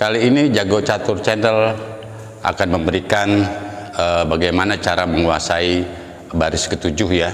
Kali ini Jago Catur Channel akan memberikan bagaimana cara menguasai baris ketujuh ya.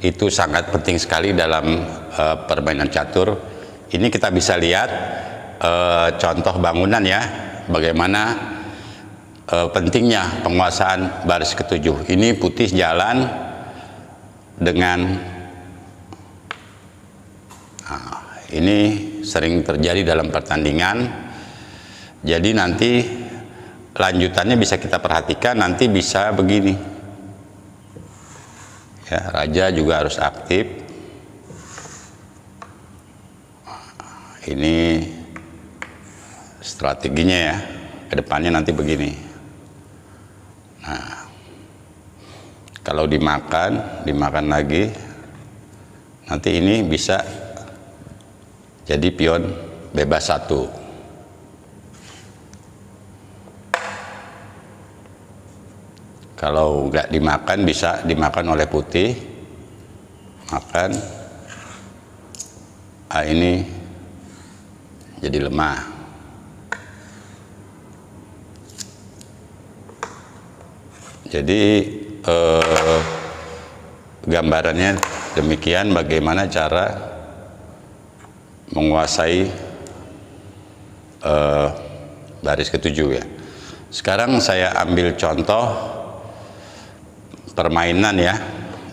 Itu sangat penting sekali dalam permainan catur. Ini kita bisa lihat contoh bangunan ya, bagaimana pentingnya penguasaan baris ketujuh. Ini putih jalan dengan ini sering terjadi dalam pertandingan. Jadi nanti lanjutannya bisa kita perhatikan, nanti bisa begini ya, raja juga harus aktif. Ini strateginya ya, kedepannya nanti begini. Nah, kalau dimakan lagi, nanti ini bisa jadi pion bebas satu. Kalau nggak dimakan, bisa dimakan oleh putih, makan. Ini jadi lemah. Jadi gambarannya demikian, bagaimana cara menguasai baris ketujuh ya. Sekarang saya ambil contoh permainan ya.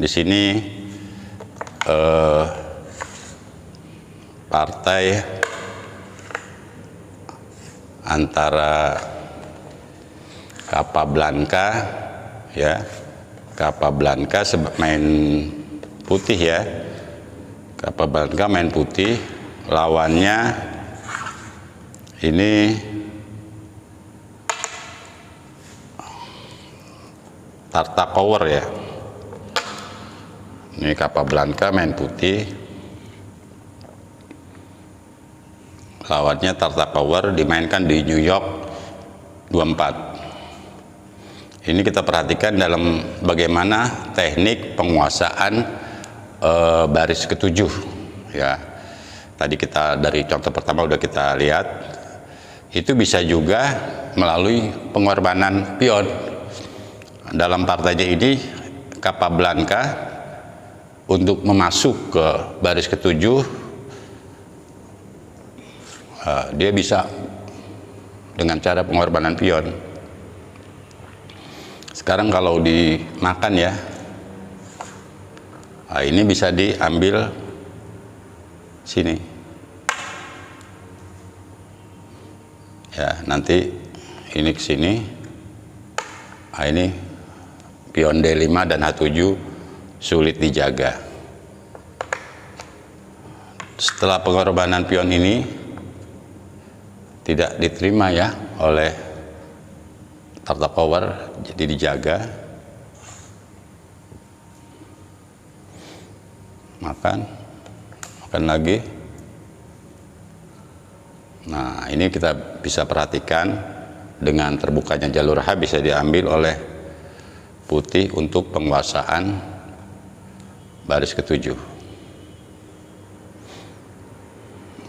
Di sini partai antara Capablanca ya, Capablanca main putih ya, Capablanca main putih, lawannya ini Tartakower ya. Ini Capablanca main putih, lawannya Tartakower, dimainkan di New York 24. Ini kita perhatikan dalam bagaimana teknik penguasaan baris ketujuh ya. Tadi kita dari contoh pertama udah kita lihat, itu bisa juga melalui pengorbanan pion. Dalam partainya ini Capablanca untuk memasuk ke baris ketujuh, dia bisa dengan cara pengorbanan pion. Sekarang kalau dimakan ya, ini bisa diambil sini ya, nanti ini ke sini. Ini pion D5 dan H7 sulit dijaga. Setelah pengorbanan pion ini tidak diterima ya oleh Tartakower, jadi dijaga. Makan lagi. Nah, ini kita bisa perhatikan dengan terbukanya jalur H bisa diambil oleh putih untuk penguasaan baris ketujuh.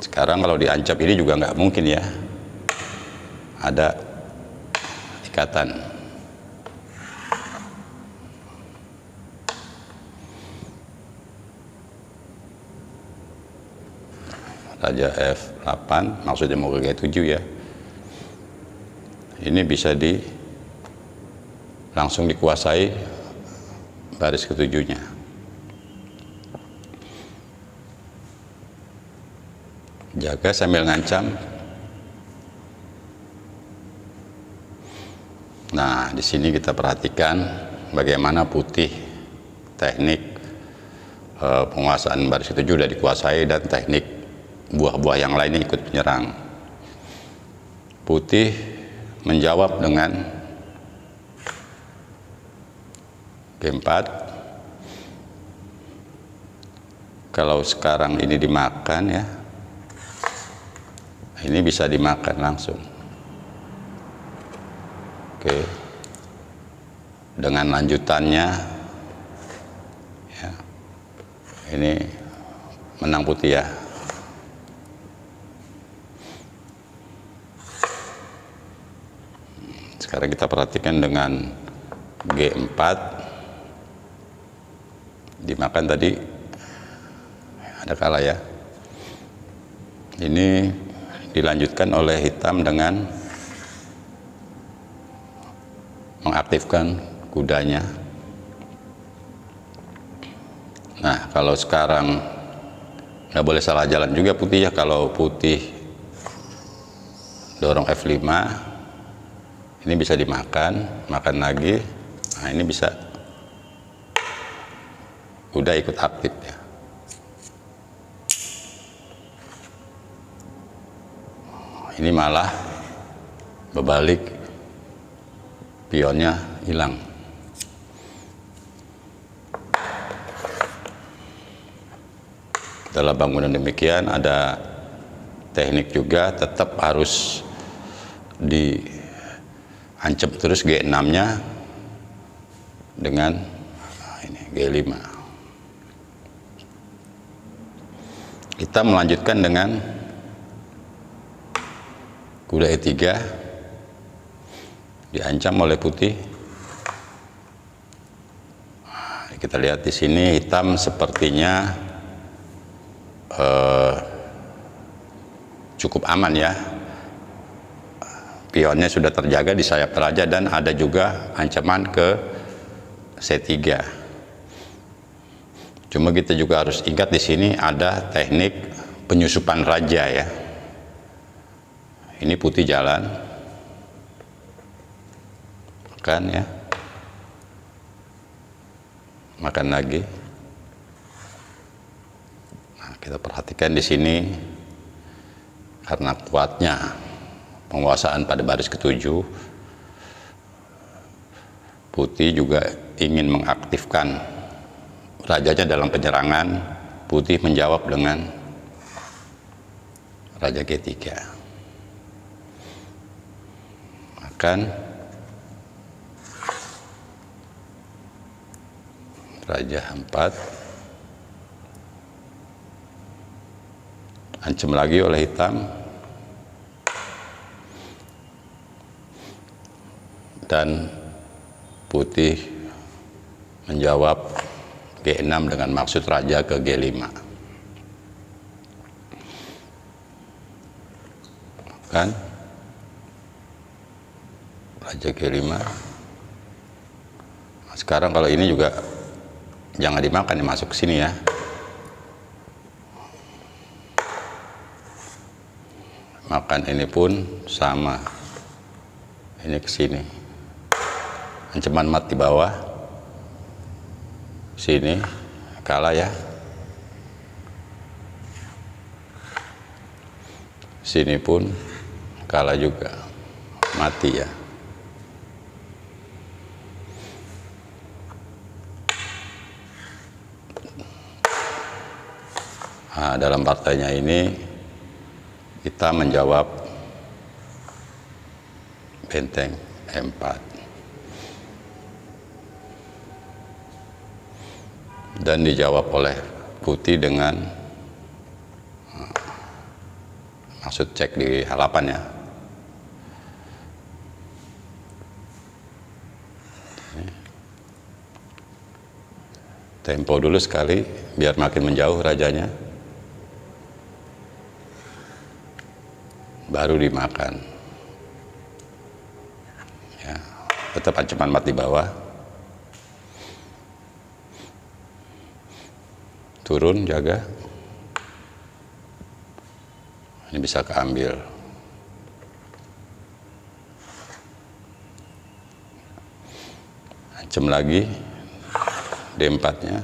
Sekarang kalau diancam ini juga nggak mungkin ya, ada ikatan. Raja F8, maksudnya mau ke G7 ya. Ini bisa langsung dikuasai baris ketujuhnya. Jaga sambil ngancam. Nah, di sini kita perhatikan bagaimana putih teknik penguasaan baris ketujuh sudah dikuasai, dan teknik buah-buah yang lainnya ikut menyerang. Putih menjawab dengan G4. Kalau sekarang ini dimakan ya, ini bisa dimakan langsung. Oke, dengan lanjutannya ya, ini menang putih ya. sekarang kita perhatikan dengan G4 dimakan tadi ada kalah ya. Ini dilanjutkan oleh hitam dengan mengaktifkan kudanya. Nah, kalau sekarang nggak boleh salah jalan juga putih ya. Kalau putih dorong F5, ini bisa dimakan, makan lagi. Nah, ini bisa udah ikut aktif ya. Ini malah berbalik, pionnya hilang. Dalam bangunan demikian ada teknik juga, tetap harus diancam terus G6-nya dengan ini G5. Kita melanjutkan dengan kuda E3, diancam oleh putih. Kita lihat di sini hitam sepertinya cukup aman ya. Pionnya sudah terjaga di sayap raja dan ada juga ancaman ke C3. Cuma kita juga harus ingat di sini ada teknik penyusupan raja ya. Ini putih jalan, makan ya, makan lagi. Nah, kita perhatikan di sini karena kuatnya penguasaan pada baris ketujuh, putih juga ingin mengaktifkan rajanya dalam penyerangan. Putih menjawab dengan raja G3. Makan, raja 4, ancam lagi oleh hitam, dan putih menjawab G6 dengan maksud raja ke G5. Kan raja G5. Nah, sekarang kalau ini juga jangan dimakan, ya masuk ke sini ya. Makan ini pun sama, ini ke sini. Ancaman mat di bawah, sini kalah ya. Sini pun kalah juga, mati ya. Nah, dalam partainya ini kita menjawab benteng E4 dan dijawab oleh putih dengan maksud cek di halapan ya. Tempo dulu sekali biar makin menjauh rajanya, baru dimakan ya. Tetap ancaman mat di bawah, turun jaga, ini bisa keambil. Ancam lagi D4 nya,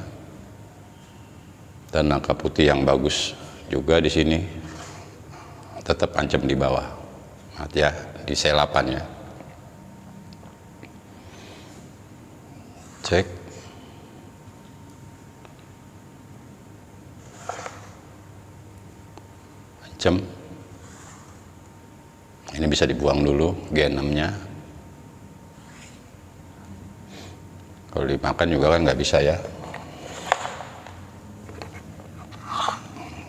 dan angka putih yang bagus juga di sini, tetap ancam di bawah, mati ya, di C8 ya. Cek, ancam, ini bisa dibuang dulu G6 nya. Kalau dimakan juga kan nggak bisa ya.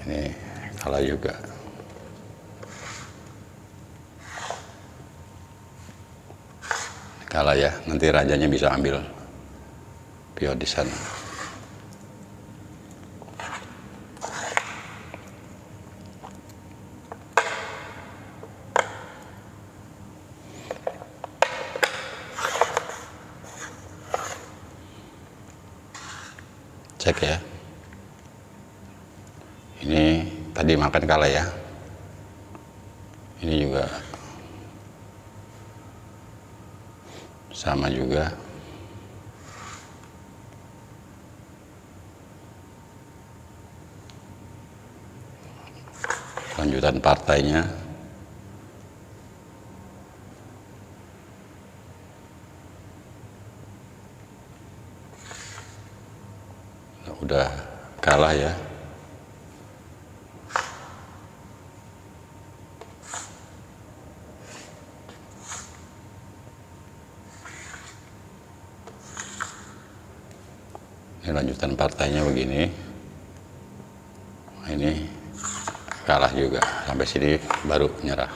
Ini kalah juga. kalah ya, nanti rajanya bisa ambil pion di sana. Cek ya, ini tadi makan kalah ya, ini juga sama juga. Lanjutan partainya udah kalah ya. Ini lanjutan partainya begini. Ini kalah juga, sampai sini baru nyerah.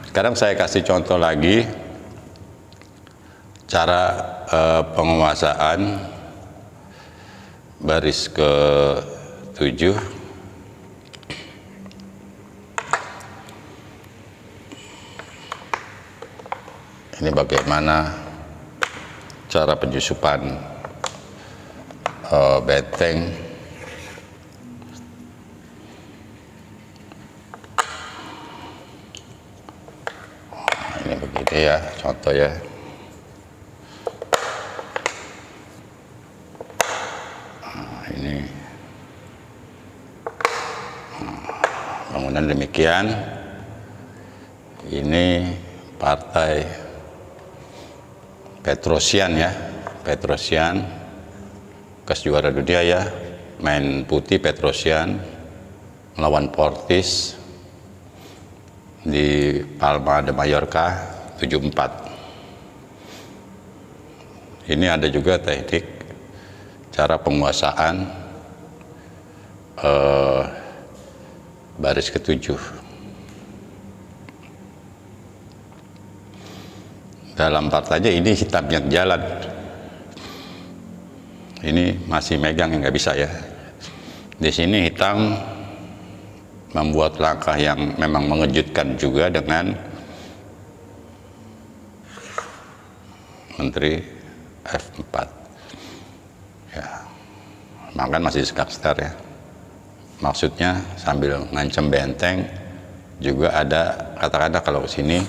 Sekarang saya kasih contoh lagi cara penguasaan baris ke-7. Ini bagaimana cara penyusupan benteng. Ini begitu ya, contoh ya. Ini bangunan demikian. Ini partai Petrosian ya, Petrosian bekas juara dunia ya, main putih Petrosian melawan Portis di Palma de Mallorca 74. Ini ada juga teknik cara penguasaan baris ke-7. Dalam partainya ini hitam yang jalan, ini masih megang yang nggak bisa ya. Di sini hitam membuat langkah yang memang mengejutkan juga dengan Menteri F4 ya, makan masih skakster ya, maksudnya sambil ngancem benteng juga ada, katakanlah kalau ke sini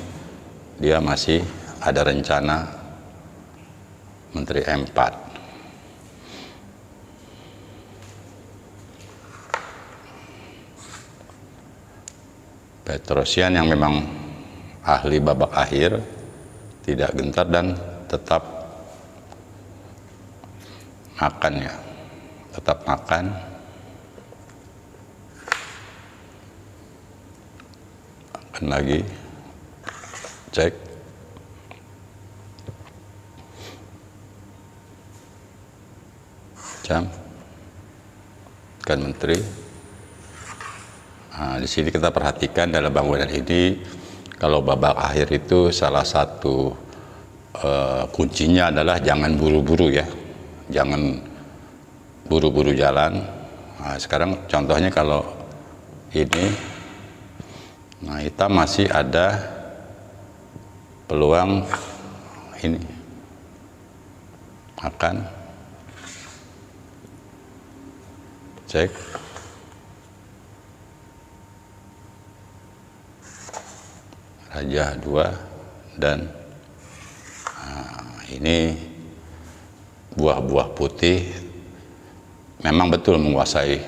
dia masih ada rencana Menteri M4. Petrosian yang memang ahli babak akhir tidak gentar dan tetap makan ya, tetap makan. Makan lagi, cek. Kan Menteri. Nah, di sini kita perhatikan dalam bangunan ini, kalau babak akhir itu salah satu kuncinya adalah jangan buru-buru ya, jangan buru-buru jalan. Nah, sekarang contohnya kalau ini, nah hitam masih ada peluang ini makan. Cek. Raja 2 dan ini buah-buah putih memang betul menguasai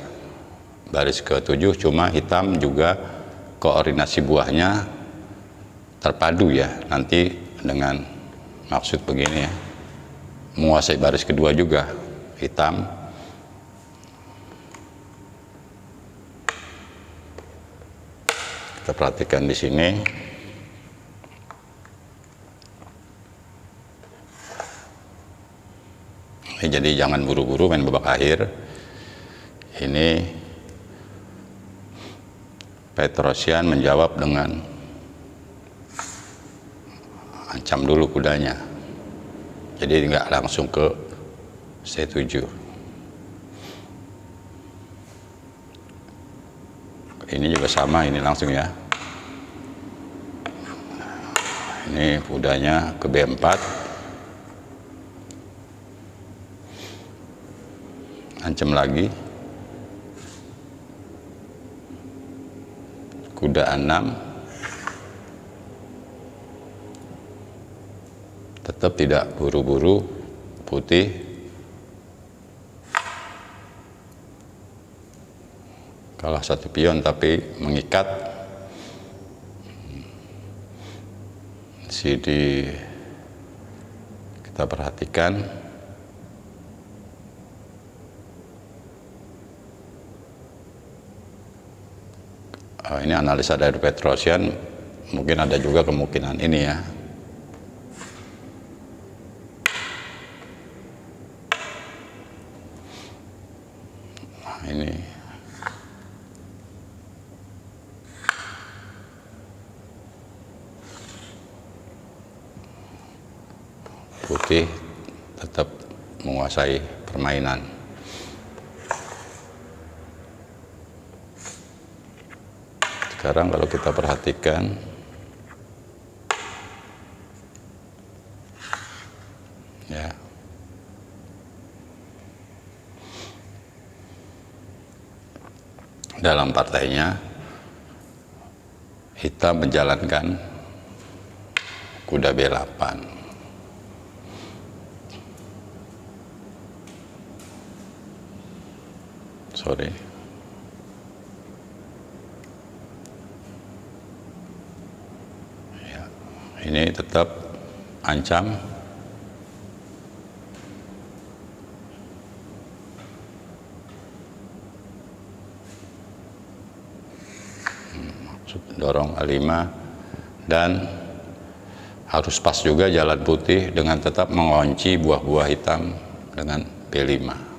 baris ke-7, cuma hitam juga koordinasi buahnya terpadu ya, nanti dengan maksud begini ya, menguasai baris kedua juga hitam. Kita perhatikan di sini. Jadi jangan buru-buru main babak akhir. Ini Petrosian menjawab dengan ancam dulu kudanya, jadi nggak langsung ke C7. Ini juga sama, ini langsung ya, ini kudanya ke B4, ancam lagi, kuda A6, tetap tidak buru-buru, putih kalah satu pion tapi mengikat. Sini kita perhatikan, ini analisa dari Petrosian, mungkin ada juga kemungkinan ini ya. Nah, ini putih tetap menguasai permainan. Sekarang kalau kita perhatikan, ya, dalam partainya hitam menjalankan kuda B8. Sorry. Ya, ini tetap ancam. Maksud dorong A5 dan harus pas juga jalan putih dengan tetap mengunci buah-buah hitam dengan B5.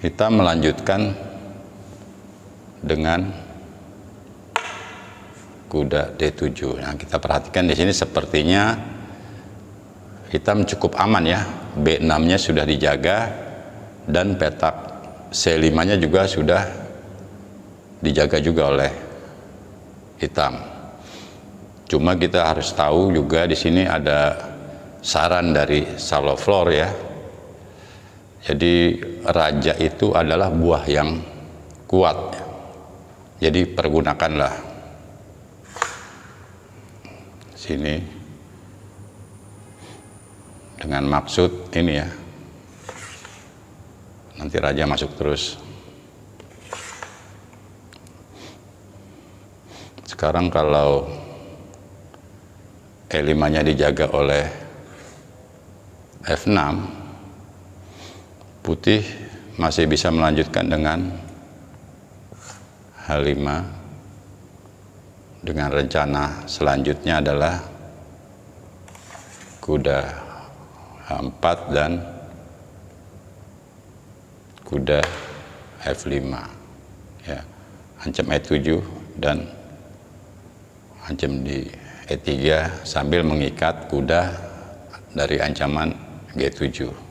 Hitam melanjutkan dengan kuda D7. Nah, kita perhatikan di sini sepertinya hitam cukup aman ya. B6-nya sudah dijaga dan petak C5-nya juga sudah dijaga juga oleh hitam. Cuma kita harus tahu juga di sini ada saran dari Saloflor ya. Jadi raja itu adalah buah yang kuat, jadi pergunakanlah sini dengan maksud ini ya, nanti raja masuk terus. Sekarang kalau E5-nya dijaga oleh F6, putih masih bisa melanjutkan dengan H5 dengan rencana selanjutnya adalah kuda H4 dan kuda F5 ya, ancam E7 dan ancam di E3 sambil mengikat kuda dari ancaman G7.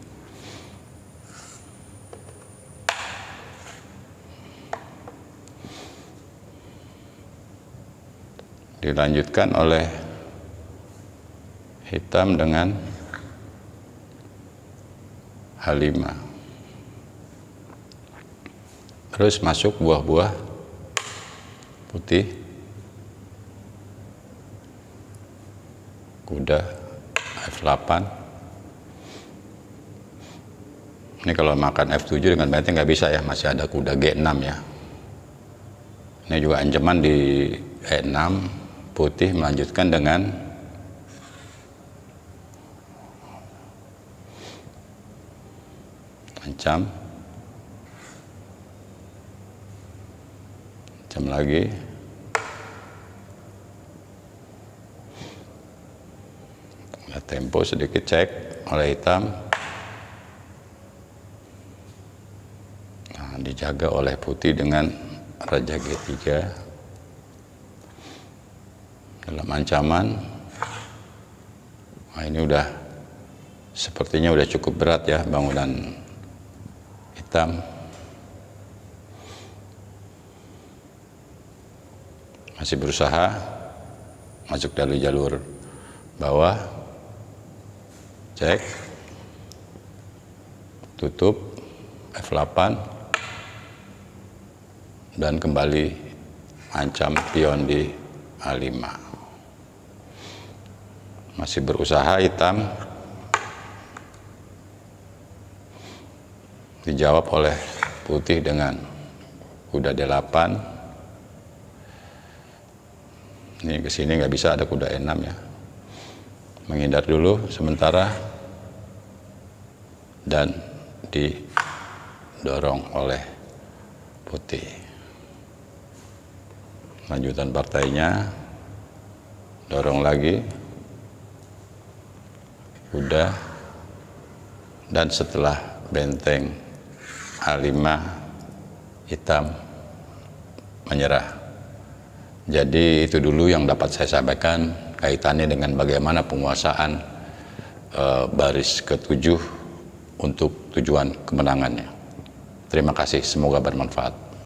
Dilanjutkan oleh hitam dengan H5. Terus masuk buah-buah putih, kuda F8. Ini kalau makan F7 dengan benteng nggak bisa ya, masih ada kuda G6 ya. Ini juga ancaman di E6. Putih melanjutkan dengan ancam lagi, ada tempo sedikit cek oleh hitam. Nah, dijaga oleh putih dengan raja G3 dalam ancaman. Nah, ini sepertinya udah cukup berat ya bangunan hitam. Masih berusaha masuk dari jalur bawah. Cek. Tutup F8 dan kembali ancam pion di A5. Masih berusaha hitam. Dijawab oleh putih dengan kuda D8. Ini kesini nggak bisa, ada kuda E6 ya. Menghindar dulu sementara dan didorong oleh putih. Lanjutan partainya, dorong lagi, kuda, dan setelah benteng A5 hitam menyerah. Jadi itu dulu yang dapat saya sampaikan kaitannya dengan bagaimana penguasaan baris ke-7 untuk tujuan kemenangannya. Terima kasih, semoga bermanfaat.